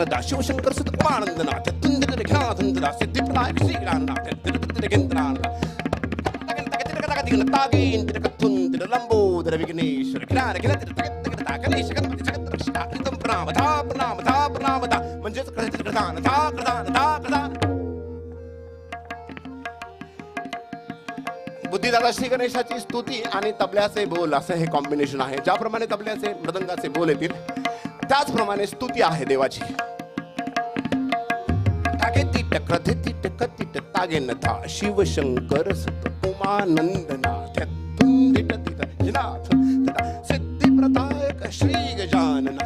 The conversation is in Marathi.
श्रद्धा शिवशंकर सुत उमानंदनाथ तुंदिर घ्यानंदना सिद्धिप्रदायक श्रीगणानाथ तिरुपतिरकेंद्रानाथ तागेंद्र कथुंदिर लंबोदर विघ्नेश्वर ज्ञान गिरतिर तगतगता गणेश गणपती जगत रक्षिता एकदम प्रणाम धा प्रणाम धा प्रणाम धा म्हणजेच कृतान धा कृतान धा कृतान. बुद्धिदादा श्री गणेशाची स्तुती आणि तबल्याचे बोल असं हे कॉम्बिनेशन आहे. ज्याप्रमाणे तबल्याचे मृदंगाचे बोल येतील त्याचप्रमाणे स्तुती आहे देवाची. तागेतीट क्रथितीट कथित तागेनथा शिवशंकर सुत उमानंदनाथ तुंदिट तित जिनाथ सिद्धिप्रदायक श्री गजानन